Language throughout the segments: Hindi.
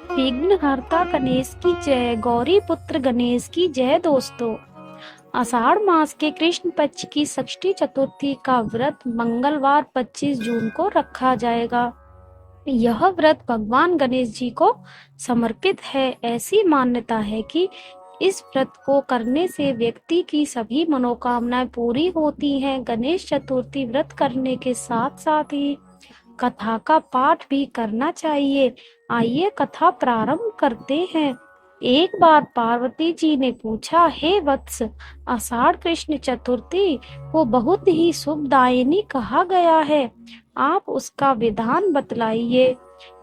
विघ्नहर्ता गणेश की जय। गौरी पुत्र गणेश की जय। दोस्तों, आषाढ़ मास के कृष्ण पक्ष की षष्ठी चतुर्थी का व्रत मंगलवार 25 जून को रखा जाएगा। यह व्रत भगवान गणेश जी को समर्पित है। ऐसी मान्यता है कि इस व्रत को करने से व्यक्ति की सभी मनोकामनाएं पूरी होती हैं। गणेश चतुर्थी व्रत करने के साथ साथ ही कथा का पाठ भी करना चाहिए। आइए कथा प्रारंभ करते हैं। एक बार पार्वती जी ने पूछा, हे वत्स, आषाढ़ कृष्ण चतुर्थी को बहुत ही शुभदायिनी कहा गया है, आप उसका विधान बतलाइए।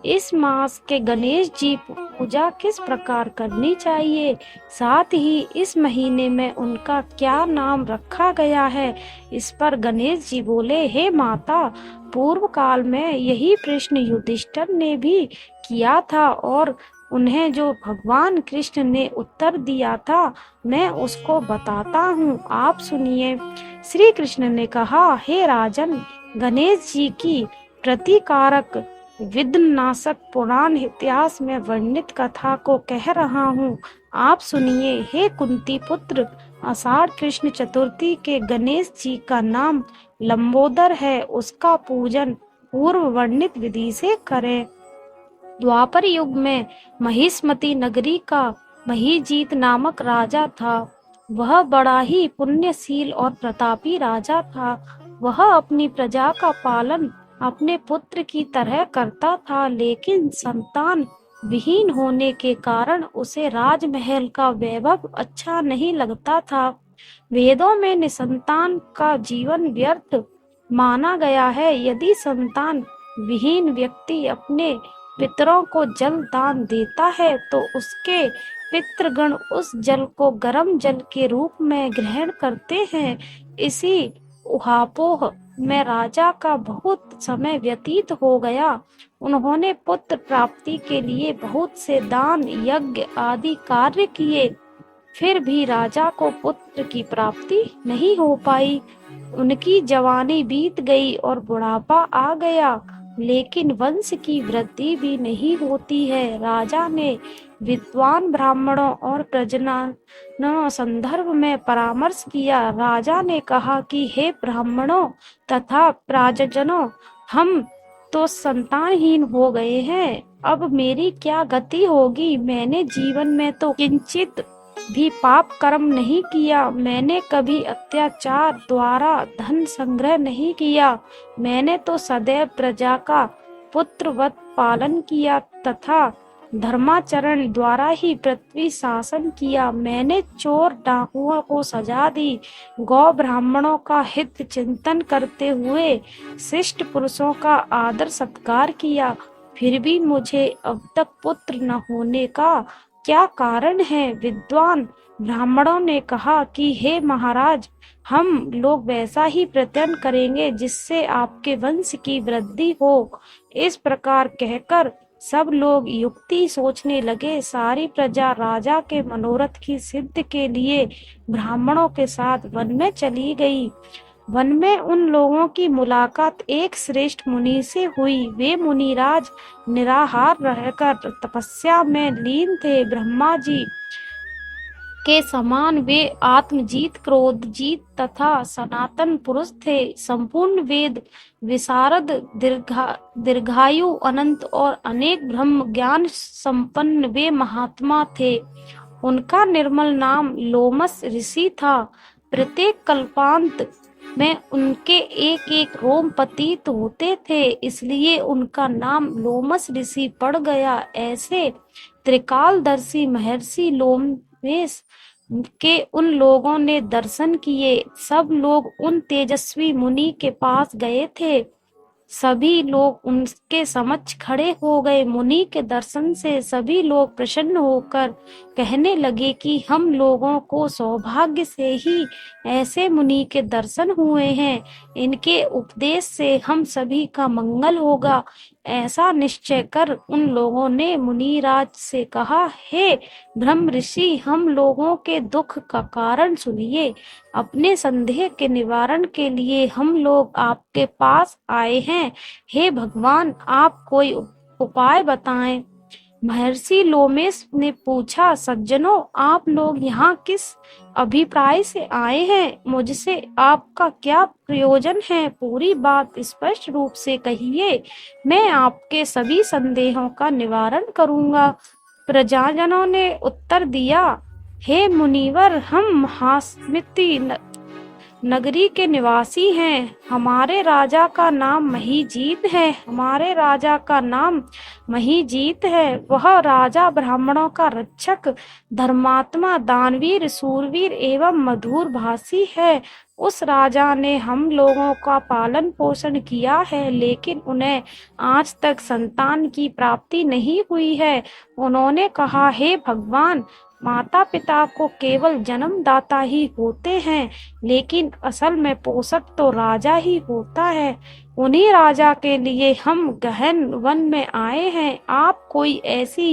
इस मास के गणेश जी पूजा किस प्रकार करनी चाहिए, साथ ही इस महीने में उनका क्या नाम रखा गया है। इस पर गणेश जी बोले, हे माता, पूर्व काल में यही प्रश्न युधिष्ठिर ने भी किया था और उन्हें जो भगवान कृष्ण ने उत्तर दिया था मैं उसको बताता हूँ, आप सुनिए। श्री कृष्ण ने कहा, हे राजन, गणेश जी की प्रतिकारक विघ्ननाशक पुराण इतिहास में वर्णित कथा को कह रहा हूँ, आप सुनिए। हे कुंती पुत्र, आषाढ़ कृष्ण चतुर्थी के गणेश जी का नाम लंबोदर है। उसका पूजन पूर्व वर्णित विधि से करें। द्वापर युग में महिष्मती नगरी का महीजीत नामक राजा था। वह बड़ा ही पुण्यशील और प्रतापी राजा था। वह अपनी प्रजा का पालन अपने पुत्र की तरह करता था, लेकिन संतान विहीन होने के कारण उसे राजमहल का वैभव अच्छा नहीं लगता था। वेदों में निसंतान का जीवन व्यर्थ माना गया है। यदि संतान विहीन व्यक्ति अपने पितरों को जल दान देता है तो उसके पितृगण उस जल को गर्म जल के रूप में ग्रहण करते हैं। इसी उहापोह में राजा का बहुत समय व्यतीत हो गया। उन्होंने पुत्र प्राप्ति के लिए बहुत से दान यज्ञ आदि कार्य किए, फिर भी राजा को पुत्र की प्राप्ति नहीं हो पाई। उनकी जवानी बीत गई और बुढ़ापा आ गया, लेकिन वंश की वृद्धि भी नहीं होती है। राजा ने विद्वान ब्राह्मणों और प्रजनन संदर्भ में परामर्श किया। राजा ने कहा कि हे ब्राह्मणों तथा प्राजजनों, हम तो संतानहीन हो गए हैं, अब मेरी क्या गति होगी। मैंने जीवन में तो किंचित भी पाप कर्म नहीं किया। मैंने कभी अत्याचार द्वारा धन संग्रह नहीं किया। मैंने तो सदैव प्रजा का पुत्रवत पालन किया तथा धर्माचरण द्वारा ही पृथ्वी शासन किया। मैंने चोर डाकुओं को सजा दी। गौ ब्राह्मणों का हित चिंतन करते हुए शिष्ट पुरुषों का आदर सत्कार किया। फिर भी मुझे अब तक पुत्र न होने का क्या कारण है। विद्वान ब्राह्मणों ने कहा कि हे महाराज, हम लोग वैसा ही प्रयत्न करेंगे जिससे आपके वंश की वृद्धि हो। इस प्रकार कहकर सब लोग युक्ति सोचने लगे। सारी प्रजा राजा के मनोरथ की सिद्धि के लिए ब्राह्मणों के साथ वन में चली गई। वन में उन लोगों की मुलाकात एक श्रेष्ठ मुनि से हुई। वे मुनिराज निराहार रहकर तपस्या में लीन थे। ब्रह्मा जी के समान वे आत्मजीत, क्रोधजीत तथा सनातन पुरुष थे। संपूर्ण वेद विशारद, दीर्घायु, अनंत और अनेक ब्रह्म ज्ञान संपन्न वे महात्मा थे। उनका निर्मल नाम लोमस ऋषि था। प्रत्येक कल्पांत में उनके एक एक रोम पतित होते थे, इसलिए उनका नाम लोमस ऋषि पड़ गया। ऐसे त्रिकालदर्शी महर्षि लोमेश के उन लोगों ने दर्शन किए। सब लोग उन तेजस्वी मुनि के पास गए थे। सभी लोग उनके समक्ष खड़े हो गए। मुनि के दर्शन से सभी लोग प्रसन्न होकर कहने लगे कि हम लोगों को सौभाग्य से ही ऐसे मुनि के दर्शन हुए हैं। इनके उपदेश से हम सभी का मंगल होगा। ऐसा निश्चय कर उन लोगों ने मुनिराज से कहा, हे ब्रह्म ऋषि, हम लोगों के दुख का कारण सुनिए। अपने संदेह के निवारण के लिए हम लोग आपके पास आए हैं। हे भगवान, आप कोई उपाय बताएं। महर्षि लोमेश ने पूछा, सज्जनों, आप लोग यहाँ किस अभिप्राय से आए हैं? मुझसे आपका क्या प्रयोजन है? पूरी बात स्पष्ट रूप से कहिए, मैं आपके सभी संदेहों का निवारण करूंगा। प्रजाजनों ने उत्तर दिया, हे मुनिवर, हम महास्मृति नगरी के निवासी हैं। हमारे राजा का नाम महीजीत है। वह राजा ब्राह्मणों का रक्षक, धर्मात्मा, दानवीर, सूरवीर एवं मधुर भाषी है। उस राजा ने हम लोगों का पालन पोषण किया है, लेकिन उन्हें आज तक संतान की प्राप्ति नहीं हुई है। उन्होंने कहा, हे भगवान, माता पिता को केवल जन्मदाता ही होते हैं, लेकिन असल में पोषक तो राजा ही होता है। उन्हीं राजा के लिए हम गहन वन में आए हैं। आप कोई ऐसी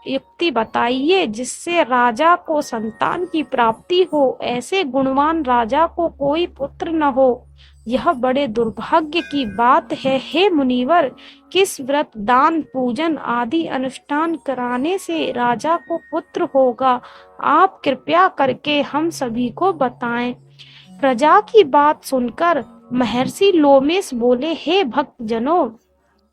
युक्ति बताइए जिससे राजा को संतान की प्राप्ति हो। ऐसे गुणवान राजा को कोई पुत्र न हो, यह बड़े दुर्भाग्य की बात है। हे मुनिवर, किस व्रत, दान, पूजन आदि अनुष्ठान कराने से राजा को पुत्र होगा? आप कृपया करके हम सभी को बताएं। प्रजा की बात सुनकर महर्षि लोमेश बोले, हे भक्त जनों,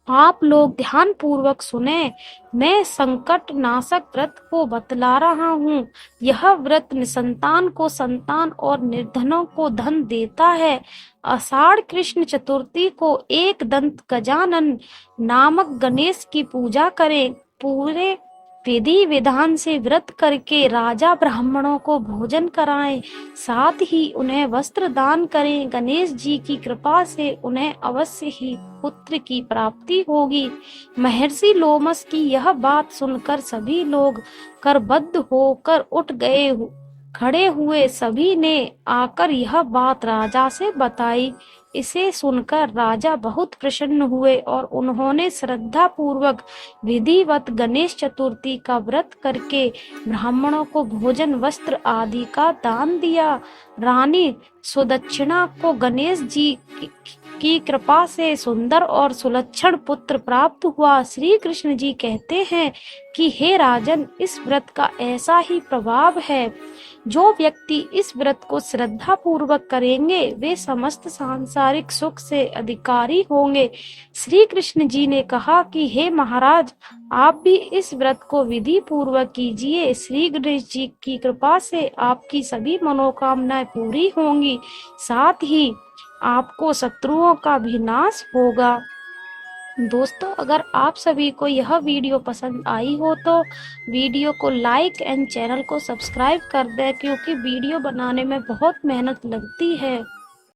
आप लोग ध्यान पूर्वक सुने। मैं संकट नाशक व्रत को बतला रहा हूँ। यह व्रत निसंतान को संतान और निर्धनों को धन देता है। आषाढ़ कृष्ण चतुर्थी को एक दंत गजानन नामक गणेश की पूजा करें। पूरे विधि विधान से व्रत करके राजा ब्राह्मणों को भोजन कराएं, साथ ही उन्हें वस्त्र दान करें। गणेश जी की कृपा से उन्हें अवश्य ही पुत्र की प्राप्ति होगी। महर्षि लोमस की यह बात सुनकर सभी लोग करबद्ध होकर उठ गए। खड़े हुए सभी ने आकर यह बात राजा से बताई। इसे सुनकर राजा बहुत प्रसन्न हुए और उन्होंने श्रद्धा पूर्वक विधिवत गणेश चतुर्थी का व्रत करके ब्राह्मणों को भोजन, वस्त्र आदि का दान दिया। रानी सुदक्षिणा को गणेश जी की कृपा से सुंदर और सुलक्षण पुत्र प्राप्त हुआ। श्री कृष्ण जी कहते हैं कि हे राजन, इस व्रत का ऐसा ही प्रभाव है, जो व्यक्ति इस व्रत को श्रद्धा पूर्वक करेंगे वे समस्त सांसारिक सुख से अधिकारी होंगे। श्री कृष्ण जी ने कहा कि हे महाराज, आप भी इस व्रत को विधि पूर्वक कीजिए। श्री गणेश जी की कृपा से आपकी सभी मनोकामनाएं पूरी होंगी, साथ ही आपको शत्रुओं का भी नाश होगा। दोस्तों, अगर आप सभी को यह वीडियो पसंद आई हो तो वीडियो को लाइक एंड चैनल को सब्सक्राइब कर दें, क्योंकि वीडियो बनाने में बहुत मेहनत लगती है।